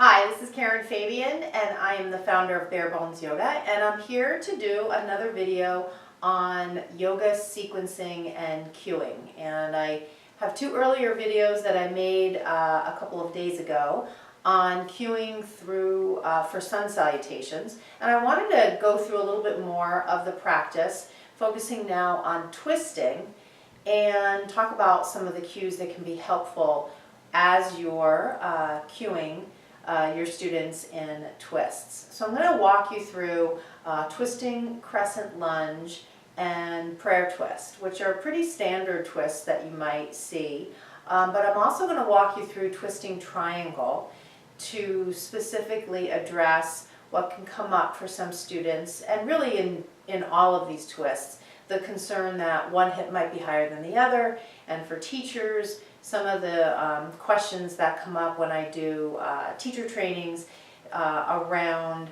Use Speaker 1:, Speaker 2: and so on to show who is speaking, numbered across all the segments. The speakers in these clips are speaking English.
Speaker 1: Hi, this is Karen Fabian and I am the founder of Bare Bones Yoga, and I'm here to do another video on yoga sequencing and cueing. And I have two earlier videos that I made a couple of days ago on cueing through for sun salutations, and I wanted to go through a little bit more of the practice, focusing now on twisting, and talk about some of the cues that can be helpful as you're cueing your students in twists. So I'm going to walk you through twisting, crescent lunge, and prayer twist, which are pretty standard twists that you might see. But I'm also going to walk you through twisting triangle to specifically address what can come up for some students, and really in all of these twists, the concern that one hip might be higher than the other, and for teachers, some of the questions that come up when I do teacher trainings around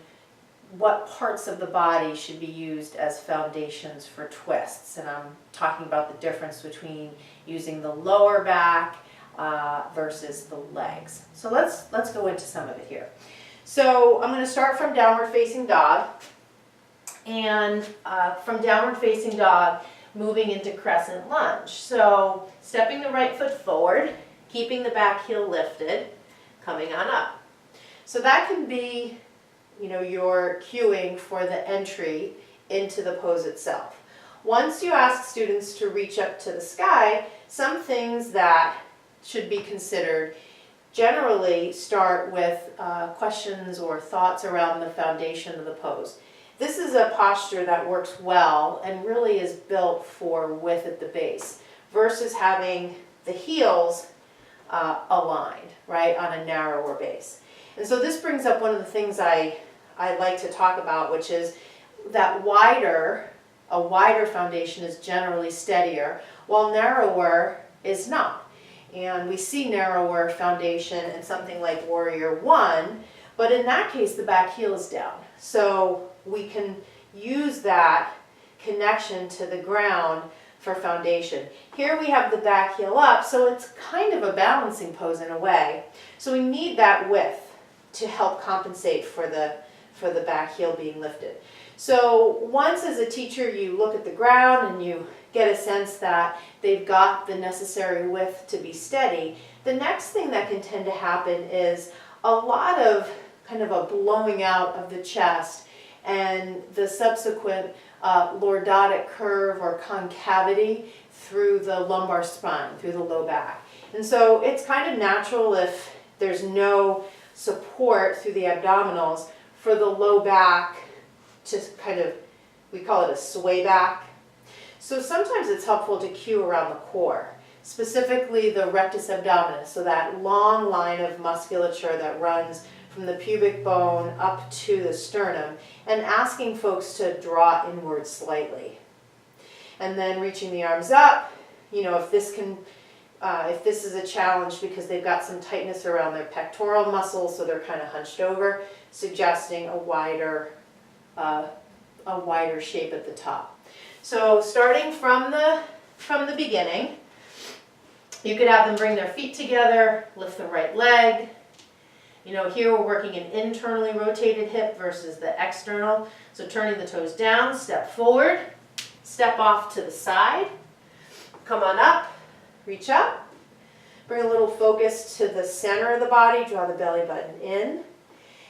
Speaker 1: what parts of the body should be used as foundations for twists. And I'm talking about the difference between using the lower back versus the legs. So let's go into some of it here. So I'm going to start from downward facing dog, and from downward facing dog moving into crescent lunge. So stepping the right foot forward, keeping the back heel lifted, coming on up. So that can be, your cueing for the entry into the pose itself. Once you ask students to reach up to the sky, some things that should be considered generally start with questions or thoughts around the foundation of the pose. This is a posture that works well and really is built for width at the base versus having the heels aligned, right, on a narrower base. And so this brings up one of the things I like to talk about, which is that a wider foundation is generally steadier, while narrower is not. And we see narrower foundation in something like Warrior One, but in that case the back heel is down. So we can use that connection to the ground for foundation. Here we have the back heel up, so it's kind of a balancing pose in a way. So we need that width to help compensate for the back heel being lifted. So once as a teacher you look at the ground and you get a sense that they've got the necessary width to be steady, the next thing that can tend to happen is a lot of kind of a blowing out of the chest and the subsequent lordotic curve or concavity through the lumbar spine, through the low back. And so it's kind of natural, if there's no support through the abdominals, for the low back to kind of, we call it a sway back. So sometimes it's helpful to cue around the core, specifically the rectus abdominis, so that long line of musculature that runs from the pubic bone up to the sternum, and asking folks to draw inward slightly. And then reaching the arms up, if this is a challenge because they've got some tightness around their pectoral muscles, so they're kind of hunched over, suggesting a wider shape at the top. So starting from the beginning, you could have them bring their feet together, lift the right leg. Here we're working an internally rotated hip versus the external. So turning the toes down, step forward, step off to the side, come on up, reach up, bring a little focus to the center of the body, draw the belly button in.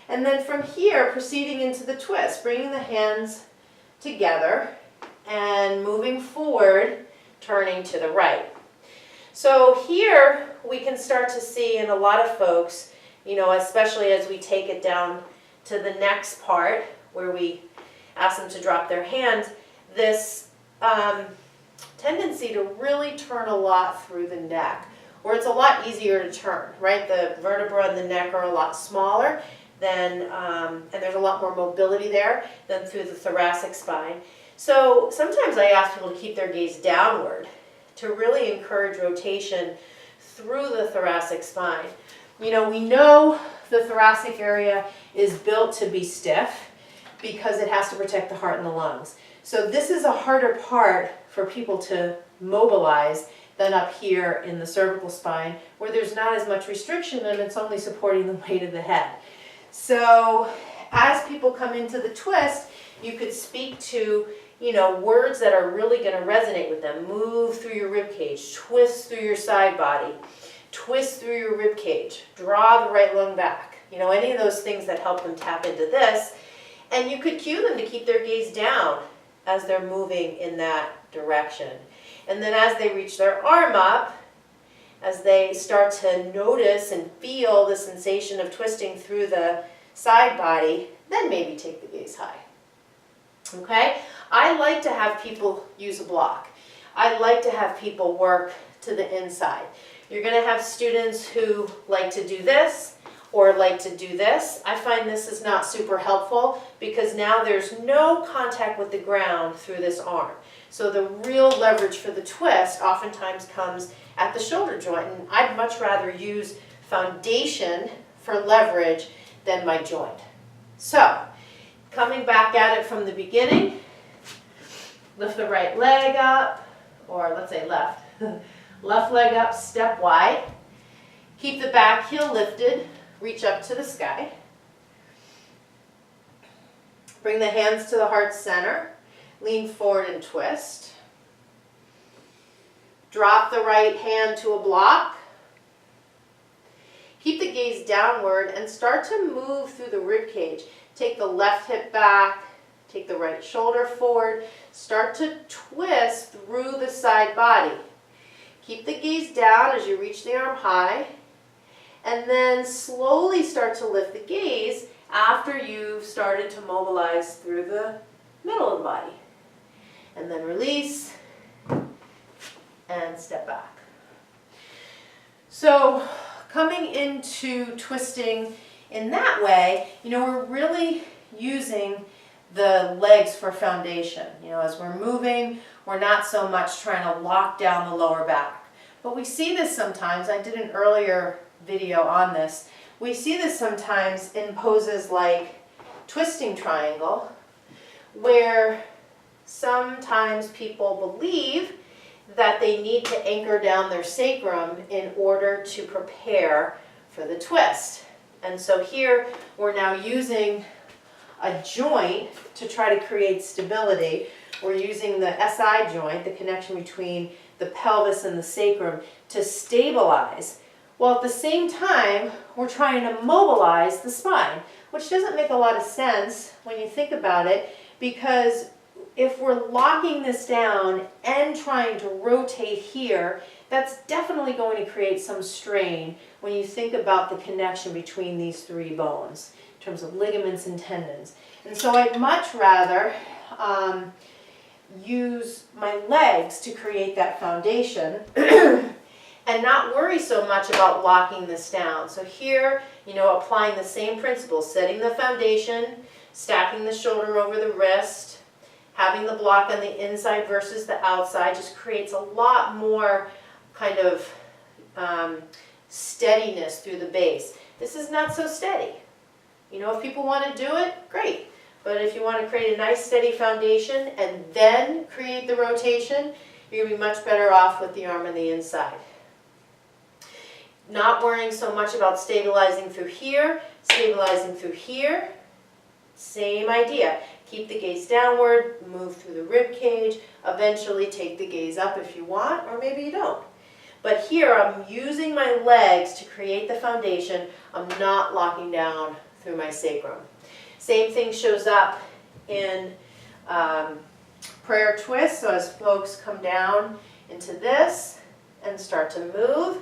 Speaker 1: And then from here, proceeding into the twist, bringing the hands together and moving forward, turning to the right. So here we can start to see in a lot of folks, especially as we take it down to the next part where we ask them to drop their hands, this tendency to really turn a lot through the neck, where it's a lot easier to turn, right? The vertebra and the neck are a lot smaller than, and there's a lot more mobility there than through the thoracic spine. So sometimes I ask people to keep their gaze downward to really encourage rotation through the thoracic spine. We know the thoracic area is built to be stiff because it has to protect the heart and the lungs. So this is a harder part for people to mobilize than up here in the cervical spine, where there's not as much restriction and it's only supporting the weight of the head. So as people come into the twist, you could speak to, words that are really going to resonate with them. Move through your rib cage, twist through your side body, twist through your rib cage, draw the right lung back. Any of those things that help them tap into this. And you could cue them to keep their gaze down as they're moving in that direction. And then as they reach their arm up, as they start to notice and feel the sensation of twisting through the side body, then maybe take the gaze high. Okay? I like to have people use a block. I like to have people work to the inside. You're going to have students who like to do this or like to do this. I find this is not super helpful because now there's no contact with the ground through this arm. So the real leverage for the twist oftentimes comes at the shoulder joint, and I'd much rather use foundation for leverage than my joint. So, coming back at it from the beginning, lift the right leg up, or let's say left. Left leg up, step wide. Keep the back heel lifted, reach up to the sky. Bring the hands to the heart center. Lean forward and twist. Drop the right hand to a block. Keep the gaze downward and start to move through the rib cage. Take the left hip back, take the right shoulder forward. Start to twist through the side body. Keep the gaze down as you reach the arm high. And then slowly start to lift the gaze after you've started to mobilize through the middle of the body. And then release and step back. So coming into twisting in that way, we're really using the legs for foundation. As we're moving, we're not so much trying to lock down the lower back. But we see this sometimes. I did an earlier video on this. We see this sometimes in poses like twisting triangle, where sometimes people believe that they need to anchor down their sacrum in order to prepare for the twist. And so here we're now using a joint to try to create stability. We're using the SI joint, the connection between the pelvis and the sacrum, to stabilize, while at the same time we're trying to mobilize the spine, which doesn't make a lot of sense when you think about it, because if we're locking this down and trying to rotate here, that's definitely going to create some strain when you think about the connection between these three bones in terms of ligaments and tendons. And so I'd much rather use my legs to create that foundation and not worry so much about locking this down. So here, applying the same principles, setting the foundation, stacking the shoulder over the wrist, having the block on the inside versus the outside just creates a lot more kind of steadiness through the base. This is not so steady. If people want to do it, great. But if you want to create a nice steady foundation and then create the rotation, you're going to be much better off with the arm on the inside. Not worrying so much about stabilizing through here, stabilizing through here. Same idea. Keep the gaze downward, move through the rib cage, eventually take the gaze up if you want, or maybe you don't. But here I'm using my legs to create the foundation. I'm not locking down through my sacrum. Same thing shows up in prayer twist. So as folks come down into this and start to move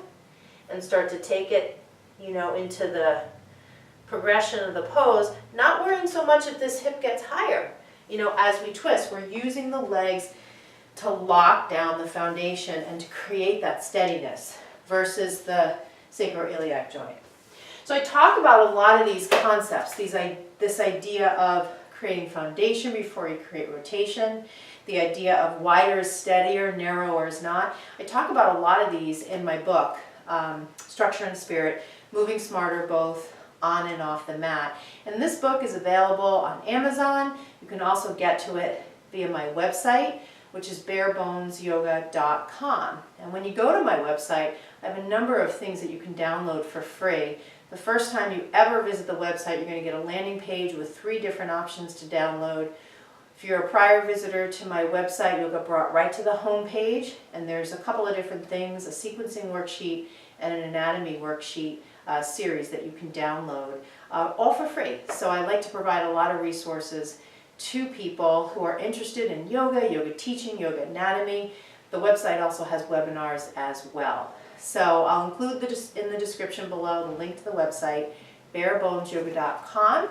Speaker 1: and start to take it, into the progression of the pose, not worrying so much if this hip gets higher. As we twist, we're using the legs to lock down the foundation and to create that steadiness versus the sacroiliac joint. So I talk about a lot of these concepts, this idea of creating foundation before you create rotation, the idea of wider is steadier, narrower is not. I talk about a lot of these in my book, Structure and Spirit, Moving Smarter Both On and Off the Mat. And this book is available on Amazon. You can also get to it via my website, which is barebonesyoga.com. And when you go to my website, I have a number of things that you can download for free. The first time you ever visit the website, you're going to get a landing page with 3 different options to download. If you're a prior visitor to my website, you'll get brought right to the home page, and there's a couple of different things, a sequencing worksheet and an anatomy worksheet series that you can download, all for free. So I like to provide a lot of resources to people who are interested in yoga, yoga teaching, yoga anatomy. The website also has webinars as well. So I'll include in the description below the link to the website, barebonesyoga.com.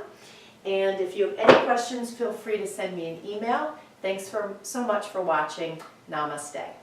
Speaker 1: And if you have any questions, feel free to send me an email. Thanks so much for watching. Namaste.